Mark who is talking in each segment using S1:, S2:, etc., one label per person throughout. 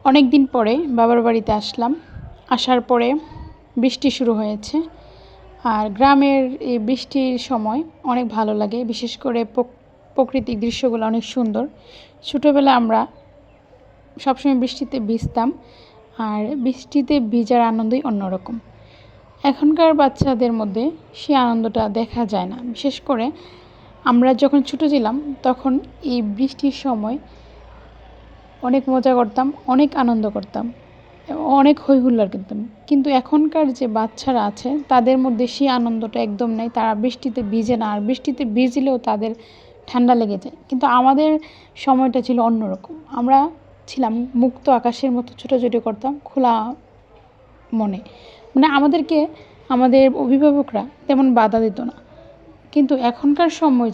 S1: অনেক দিন পরে বাবার বাড়িতে আসলাম। আসার পরে বৃষ্টি শুরু হয়েছে। আর গ্রামের এই বৃষ্টির সময় অনেক ভালো লাগে, বিশেষ করে প্রাকৃতিক দৃশ্যগুলো অনেক সুন্দর। ছোটোবেলায় আমরা সবসময় বৃষ্টিতে ভিজতাম, আর বৃষ্টিতে ভিজার আনন্দই অন্যরকম। এখনকার বাচ্চাদের মধ্যে সেই আনন্দটা দেখা যায় না। বিশেষ করে আমরা যখন ছোটো ছিলাম তখন এই বৃষ্টির সময় অনেক মজা করতাম, অনেক আনন্দ করতাম, অনেক হই হুল্লোড় করতাম। কিন্তু এখনকার যে বাচ্চারা আছে তাদের মধ্যে সেই আনন্দটা একদম নেই। তারা বৃষ্টিতে ভিজে না, আর বৃষ্টিতে ভিজলেও তাদের ঠান্ডা লেগে যায়। কিন্তু আমাদের সময়টা ছিল অন্যরকম। আমরা ছিলাম মুক্ত আকাশের মতো ছোটাছুটি করতাম খোলা মনে। মানে আমাদেরকে আমাদের অভিভাবকরা তেমন বাধা দিত না। কিন্তু এখনকার সময়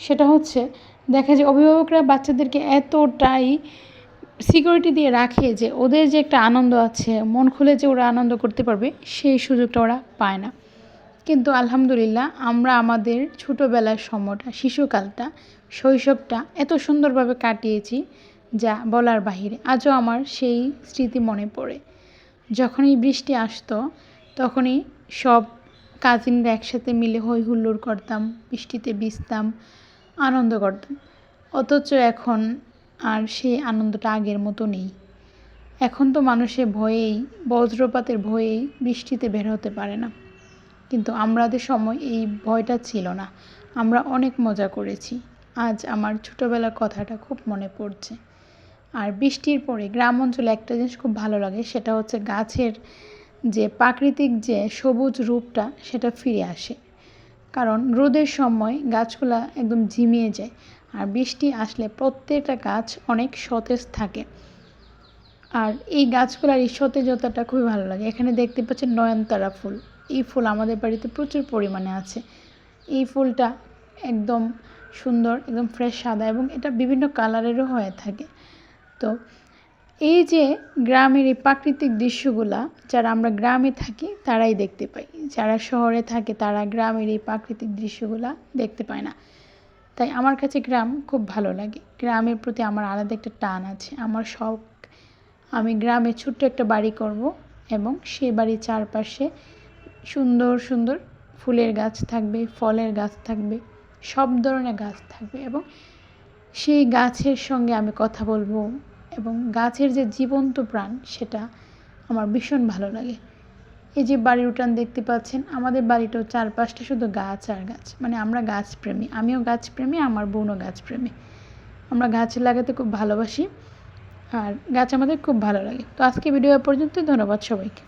S1: সেটা হচ্ছে, দেখা যায় অভিভাবকরা বাচ্চাদেরকে এতটাই সিকিউরিটি দিয়ে রাখে যে ওদের যে একটা আনন্দ আছে, মন খুলে যে ওরা আনন্দ করতে পারবে, সেই সুযোগটা ওরা পায় না। কিন্তু আলহামদুলিল্লাহ আমরা আমাদের ছোটোবেলার সময়টা, শিশুকালটা, শৈশবটা এত সুন্দরভাবে কাটিয়েছি যা বলার বাহিরে। আজও আমার সেই স্মৃতি মনে পড়ে। যখনই বৃষ্টি আসতো তখনই সব কাজিনরা একসাথে মিলে হই হুল্লোড় করতাম, বৃষ্টিতে ভিজতাম, আনন্দ করতাম। অথচ এখন আর সেই আনন্দটা আগের মতো নেই। এখন তো মানুষে ভয়েই, বজ্রপাতের ভয়েই বৃষ্টিতে বের হতে পারে না। কিন্তু আমাদের সময় এই ভয়টা ছিল না। আমরা অনেক মজা করেছি। আজ আমার ছোটোবেলার কথাটা খুব মনে পড়ছে। আর বৃষ্টির পরে গ্রাম অঞ্চলে একটা জিনিস খুব ভালো লাগে, সেটা হচ্ছে গাছের যে প্রাকৃতিক যে সবুজ রূপটা সেটা ফিরে আসে। কারণ রোদের সময় গাছগুলা একদম ঝিমিয়ে যায়, আর বৃষ্টি আসলে প্রত্যেকটা গাছ অনেক সতেজ থাকে। আর এই গাছগুলার এই সতেজতাটা খুবই ভালো লাগে। এখানে দেখতে পাচ্ছেন নয়নতারা ফুল। এই ফুল আমাদের বাড়িতে প্রচুর পরিমাণে আছে। এই ফুলটা একদম সুন্দর, একদম ফ্রেশ সাদা, এবং এটা বিভিন্ন কালারেরও হয়ে থাকে। তো এই যে গ্রামের এই প্রাকৃতিক দৃশ্যগুলা যারা আমরা গ্রামে থাকি তারাই দেখতে পাই। যারা শহরে থাকে তারা গ্রামের এই প্রাকৃতিক দৃশ্যগুলা দেখতে পায় না। তাই আমার কাছে গ্রাম খুব ভালো লাগে। গ্রামের প্রতি আমার আলাদা একটা টান আছে। আমার শখ, আমি গ্রামে ছোট্ট একটা বাড়ি করব, এবং সেই বাড়ির চারপাশে সুন্দর সুন্দর ফুলের গাছ থাকবে, ফলের গাছ থাকবে, সব ধরনের গাছ থাকবে, এবং সেই গাছের সঙ্গে আমি কথা বলবো। এবং গাছের যে জীবন্ত প্রাণ, সেটা আমার ভীষণ ভালো লাগে। এই যে বাড়ির উঠান দেখতে পাচ্ছেন, আমাদের বাড়িটাও চারপাশটা শুধু গাছ আর গাছ। মানে আমরা গাছপ্রেমী, আমিও গাছপ্রেমী, আমার বোনও গাছপ্রেমী। আমরা গাছ লাগাতে খুব ভালোবাসি, আর গাছ আমাদের খুব ভালো লাগে। তো আজকে ভিডিও পর্যন্ত, ধন্যবাদ সবাইকে।